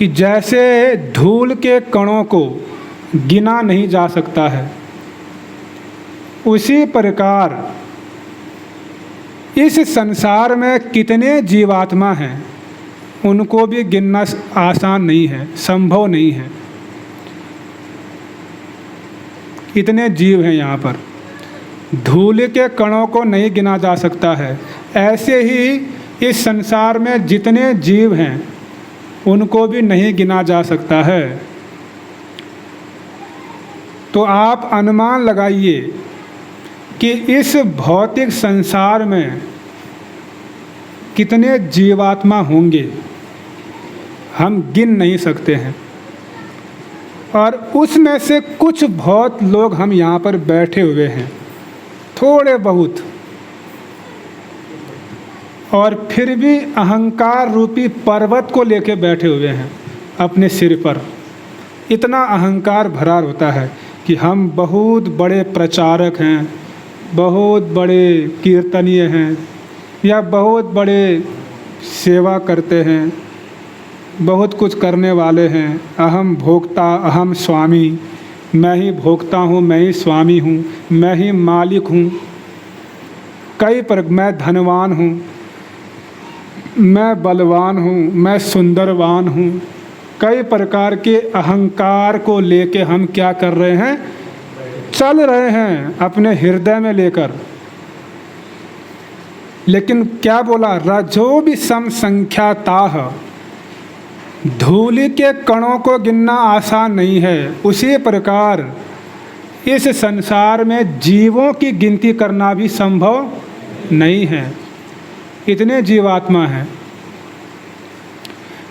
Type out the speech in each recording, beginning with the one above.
कि जैसे धूल के कणों को गिना नहीं जा सकता है, उसी प्रकार इस संसार में कितने जीवात्मा हैं उनको भी गिनना आसान नहीं है, संभव नहीं है। इतने जीव हैं यहाँ पर, धूल के कणों को नहीं गिना जा सकता है। ऐसे ही इस संसार में जितने जीव हैं उनको भी नहीं गिना जा सकता है। तो आप अनुमान लगाइए कि इस भौतिक संसार में कितने जीवात्मा होंगे, हम गिन नहीं सकते हैं। और उसमें से कुछ बहुत लोग हम यहाँ पर बैठे हुए हैं, थोड़े बहुत, और फिर भी अहंकार रूपी पर्वत को लेके बैठे हुए हैं अपने सिर पर। इतना अहंकार भरा होता है कि हम बहुत बड़े प्रचारक हैं, बहुत बड़े कीर्तनीय हैं, या बहुत बड़े सेवा करते हैं, बहुत कुछ करने वाले हैं। अहम भोक्ता अहम स्वामी, मैं ही भोक्ता हूँ, मैं ही स्वामी हूँ, मैं ही मालिक हूँ। मैं धनवान हूँ, मैं बलवान हूँ, मैं सुंदरवान हूँ। कई प्रकार के अहंकार को लेके हम क्या कर रहे हैं, चल रहे हैं अपने हृदय में लेकर। लेकिन क्या बोला, रजो भी सम संख्याताः, धूलि के कणों को गिनना आसान नहीं है। उसी प्रकार इस संसार में जीवों की गिनती करना भी संभव नहीं है, इतने जीवात्मा हैं।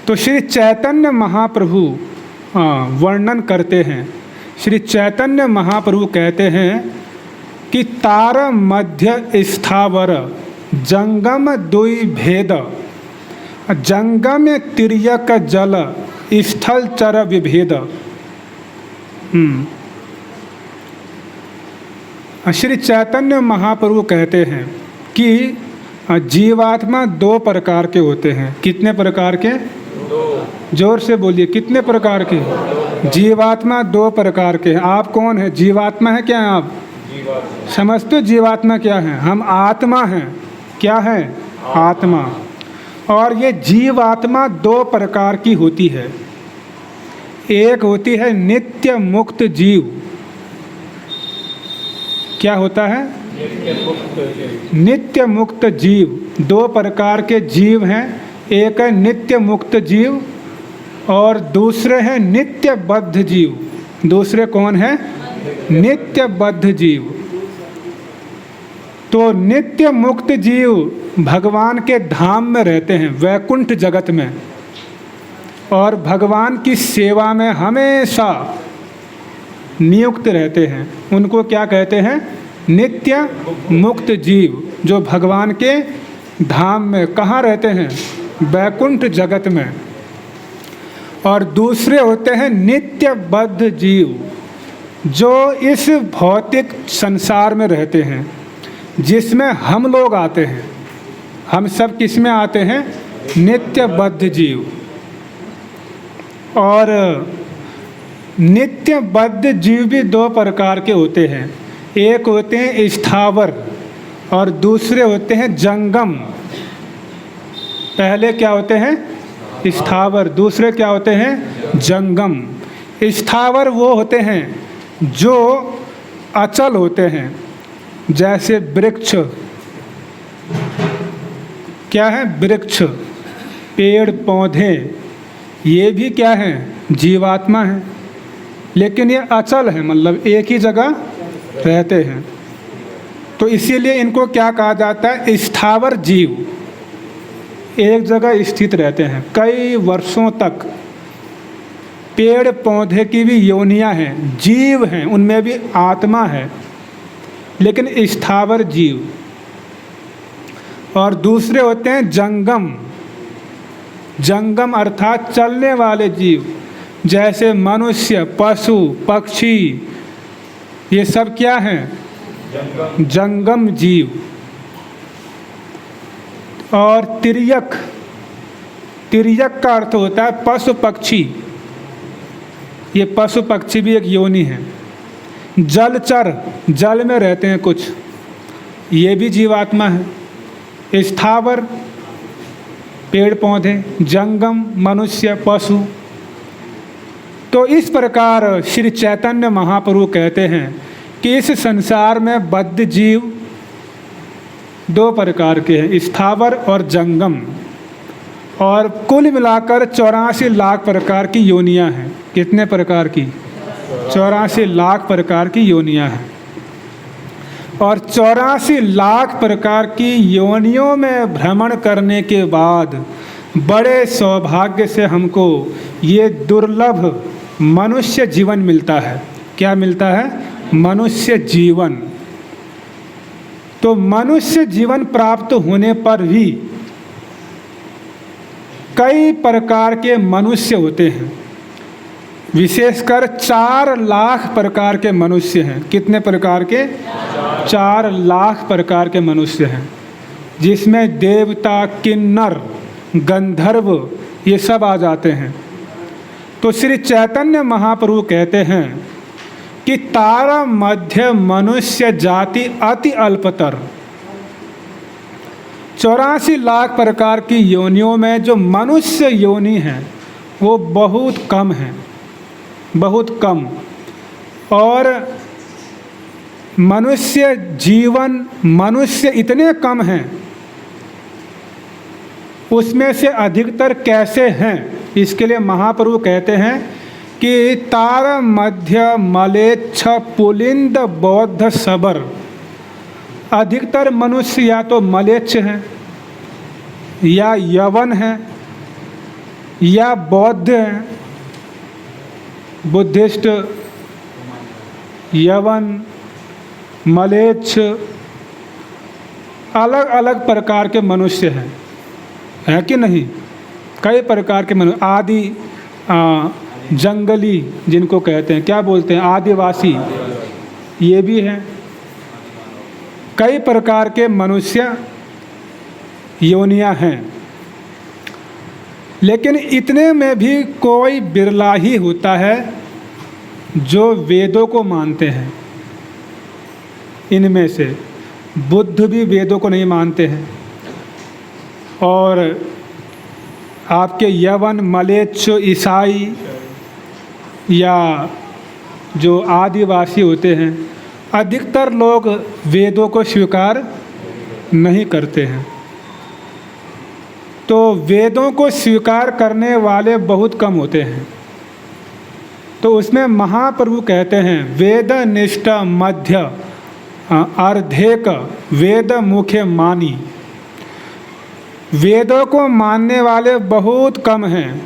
तो श्री चैतन्य महाप्रभु वर्णन करते हैं, श्री चैतन्य महाप्रभु कहते हैं कि तार मध्य स्थावर जंगम दुई भेद, जंगम तिर्यक जल स्थल चर विभेद। श्री चैतन्य महाप्रभु कहते हैं कि जीवात्मा दो प्रकार के होते हैं। कितने प्रकार के? जोर से बोलिए, कितने प्रकार के? जीवात्मा दो प्रकार के हैं। आप कौन है? जीवात्मा है क्या? आप समझते जीवात्मा क्या है? हम आत्मा हैं। क्या है? आत्मा। और ये जीवात्मा दो प्रकार की होती है। एक होती है नित्य मुक्त जीव। क्या होता है? नित्य मुक्त जीव। दो प्रकार के जीव हैं, एक है नित्य मुक्त जीव और दूसरे हैं नित्य बद्ध जीव। दूसरे कौन है? नित्य बद्ध जीव। तो नित्य मुक्त जीव भगवान के धाम में रहते हैं, वैकुंठ जगत में, और भगवान की सेवा में हमेशा नियुक्त रहते हैं। उनको क्या कहते हैं? नित्य मुक्त जीव, जो भगवान के धाम में कहाँ रहते हैं? वैकुंठ जगत में। और दूसरे होते हैं नित्य बद्ध जीव, जो इस भौतिक संसार में रहते हैं, जिसमें हम लोग आते हैं। हम सब किस में आते हैं? नित्य बद्ध जीव। और नित्य बद्ध जीव भी दो प्रकार के होते हैं। एक होते हैं स्थावर और दूसरे होते हैं जंगम। पहले क्या होते हैं? स्थावर। दूसरे क्या होते हैं? जंगम। स्थावर वो होते हैं जो अचल होते हैं, जैसे वृक्ष। क्या है? वृक्ष, पेड़ पौधे, ये भी क्या है? जीवात्मा है। लेकिन ये अचल है, मतलब एक ही जगह रहते हैं। तो इसीलिए इनको क्या कहा जाता है? स्थावर जीव। एक जगह स्थित रहते हैं कई वर्षों तक। पेड़ पौधे की भी योनियां हैं, जीव हैं, उनमें भी आत्मा है, लेकिन स्थावर जीव। और दूसरे होते हैं जंगम। जंगम अर्थात चलने वाले जीव, जैसे मनुष्य, पशु, पक्षी, ये सब क्या हैं? जंगम जीव। और तिर्यक, तिर्यक का अर्थ होता है पशु पक्षी। ये पशु पक्षी भी एक योनि है। जलचर, जल में रहते हैं कुछ, ये भी जीवात्मा है। स्थावर, पेड़ पौधे। जंगम, मनुष्य, पशु। तो इस प्रकार श्री चैतन्य महाप्रभु कहते हैं कि इस संसार में बद्ध जीव दो प्रकार के हैं, स्थावर और जंगम, और कुल मिलाकर 84 लाख प्रकार की योनियां हैं। कितने प्रकार की? 84 लाख प्रकार की योनियां हैं। और 84 लाख प्रकार की योनियों में भ्रमण करने के बाद बड़े सौभाग्य से हमको ये दुर्लभ मनुष्य जीवन मिलता है। क्या मिलता है? मनुष्य जीवन। तो मनुष्य जीवन प्राप्त होने पर भी कई प्रकार के मनुष्य होते हैं। विशेषकर 4 लाख प्रकार के मनुष्य हैं। कितने प्रकार के? 4 लाख प्रकार के मनुष्य हैं, जिसमें देवता, किन्नर, गंधर्व ये सब आ जाते हैं। तो श्री चैतन्य महाप्रभु कहते हैं कि तारा मध्य मनुष्य जाति अति अल्पतर। 84 लाख प्रकार की योनियों में जो मनुष्य योनि है वो बहुत कम है, बहुत कम। और मनुष्य जीवन, मनुष्य इतने कम हैं, उसमें से अधिकतर कैसे हैं? इसके लिए महाप्रभु कहते हैं कि तार मध्य मलेच्छ पुलिंद बौद्ध सबर। अधिकतर मनुष्य या तो मलेच्छ हैं, या यवन हैं, या बौद्ध हैं। बुद्धिस्ट, यवन, मलेच्छ, अलग अलग प्रकार के मनुष्य हैं, है कि नहीं? कई प्रकार के मनुष्य। आदि जंगली जिनको कहते हैं, क्या बोलते हैं? आदिवासी, ये भी हैं। कई प्रकार के मनुष्य योनियां हैं, लेकिन इतने में भी कोई बिरला ही होता है जो वेदों को मानते हैं। इनमें से बुद्ध भी वेदों को नहीं मानते हैं, और आपके यवन, मलेच्छ, ईसाई या जो आदिवासी होते हैं, अधिकतर लोग वेदों को स्वीकार नहीं करते हैं। तो वेदों को स्वीकार करने वाले बहुत कम होते हैं। तो उसमें महाप्रभु कहते हैं वेद निष्ठ मध्य अर्धेक वेद मुखे मानी। वेदों को मानने वाले बहुत कम हैं।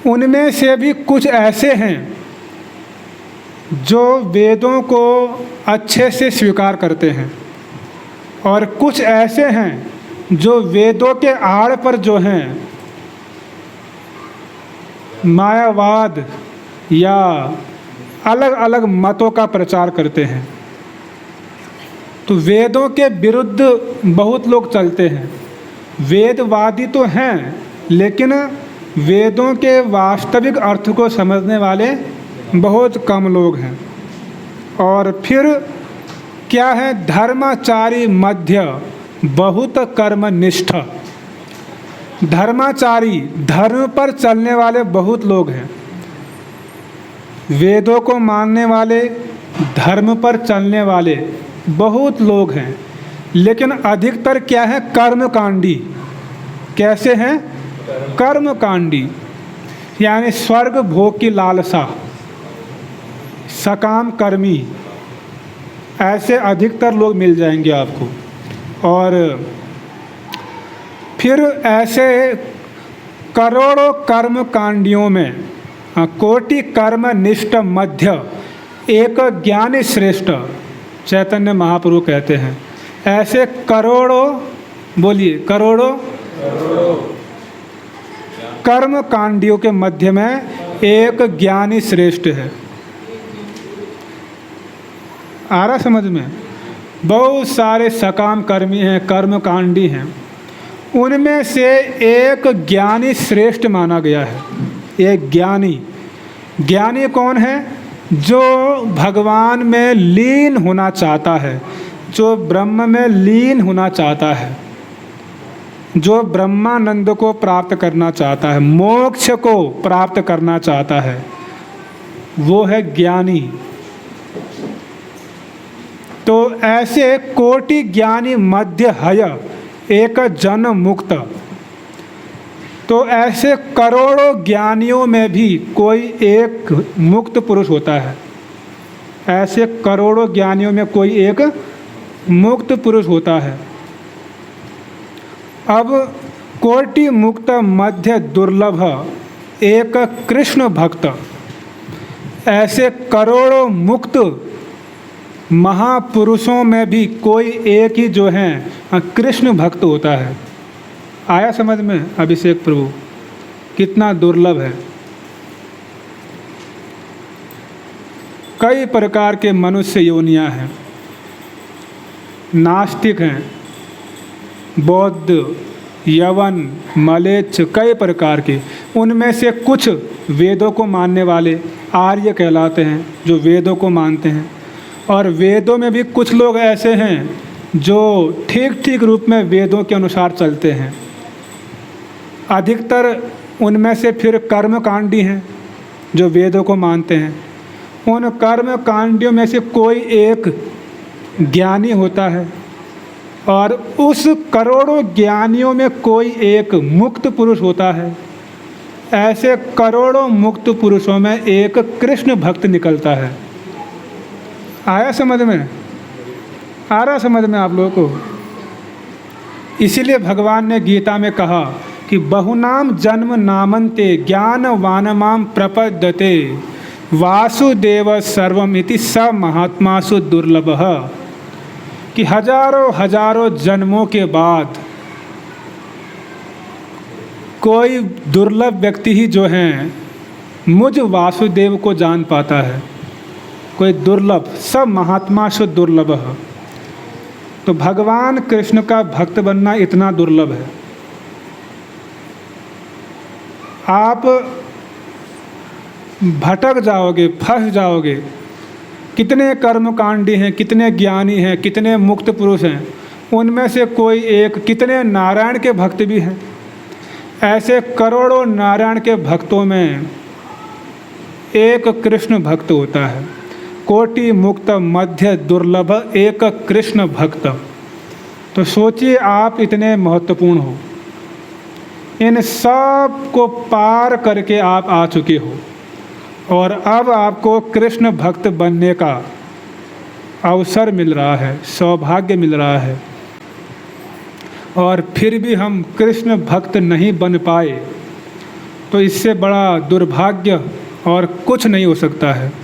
उनमें से भी कुछ ऐसे हैं जो वेदों को अच्छे से स्वीकार करते हैं, और कुछ ऐसे हैं जो वेदों के आड़ पर जो हैं मायावाद या अलग अलग मतों का प्रचार करते हैं। तो वेदों के विरुद्ध बहुत लोग चलते हैं। वेदवादी तो हैं, लेकिन वेदों के वास्तविक अर्थ को समझने वाले बहुत कम लोग हैं। और फिर क्या है? धर्माचारी मध्य बहुत कर्मनिष्ठ। धर्माचारी, धर्म पर चलने वाले बहुत लोग हैं। वेदों को मानने वाले, धर्म पर चलने वाले बहुत लोग हैं, लेकिन अधिकतर क्या है? कर्मकांडी। कैसे हैं? कर्मकांडी, यानी स्वर्ग भोग की लालसा, सकाम कर्मी, ऐसे अधिकतर लोग मिल जाएंगे आपको। और फिर ऐसे करोड़ों कर्मकांडियों में कोटि कर्मनिष्ठ मध्य एक ज्ञानी श्रेष्ठ, चैतन्य महाप्रभु कहते हैं ऐसे करोड़ों, बोलिए करोड़ों कर्म कांडियों के मध्य में एक ज्ञानी श्रेष्ठ है। आ रहा समझ में? बहुत सारे सकाम कर्मी हैं, कर्मकांडी हैं, उनमें से एक ज्ञानी श्रेष्ठ माना गया है। एक ज्ञानी, ज्ञानी कौन है? जो भगवान में लीन होना चाहता है, जो ब्रह्म में लीन होना चाहता है, जो ब्रह्मानंद को प्राप्त करना चाहता है, मोक्ष को प्राप्त करना चाहता है, वो है ज्ञानी। तो ऐसे कोटि ज्ञानी मध्य हय एक जन मुक्त। तो ऐसे करोड़ों ज्ञानियों में भी कोई एक मुक्त पुरुष होता है। ऐसे करोड़ों ज्ञानियों में कोई एक मुक्त पुरुष होता है। अब कोटि मुक्त मध्य दुर्लभ एक कृष्ण भक्त। ऐसे करोड़ों मुक्त महापुरुषों में भी कोई एक ही जो है कृष्ण भक्त होता है। आया समझ में अभिषेक प्रभु? कितना दुर्लभ है। कई प्रकार के मनुष्य योनियां हैं। नास्तिक हैं, बौद्ध, यवन, मलेच्छ, कई प्रकार के। उनमें से कुछ वेदों को मानने वाले आर्य कहलाते हैं, जो वेदों को मानते हैं। और वेदों में भी कुछ लोग ऐसे हैं जो ठीक ठीक रूप में वेदों के अनुसार चलते हैं। अधिकतर उनमें से फिर कर्मकांडी हैं जो वेदों को मानते हैं। उन कर्मकांडियों में से कोई एक ज्ञानी होता है, और उस करोड़ों ज्ञानियों में कोई एक मुक्त पुरुष होता है। ऐसे करोड़ों मुक्त पुरुषों में एक कृष्ण भक्त निकलता है। आया समझ में? आ रहा समझ में आप लोगों को? इसीलिए भगवान ने गीता में कहा कि बहुनाम जन्म नामन्ते ज्ञान वानमाम प्रपद्यते वासुदेव सर्वमिति स महात्मासु दुर्लभः। कि हजारों हजारों जन्मों के बाद कोई दुर्लभ व्यक्ति ही जो है मुझ वासुदेव को जान पाता है। कोई दुर्लभ, सब महात्मासु दुर्लभः। तो भगवान कृष्ण का भक्त बनना इतना दुर्लभ है। आप भटक जाओगे, फंस जाओगे। कितने कर्मकांडी हैं, कितने ज्ञानी हैं, कितने मुक्त पुरुष हैं, उनमें से कोई एक, कितने नारायण के भक्त भी हैं। ऐसे करोड़ों नारायण के भक्तों में एक कृष्ण भक्त होता है। कोटि मुक्त मध्य दुर्लभ एक कृष्ण भक्त। तो सोचिए, आप इतने महत्वपूर्ण हो, इन सब को पार करके आप आ चुके हो, और अब आपको कृष्ण भक्त बनने का अवसर मिल रहा है, सौभाग्य मिल रहा है। और फिर भी हम कृष्ण भक्त नहीं बन पाए, तो इससे बड़ा दुर्भाग्य और कुछ नहीं हो सकता है।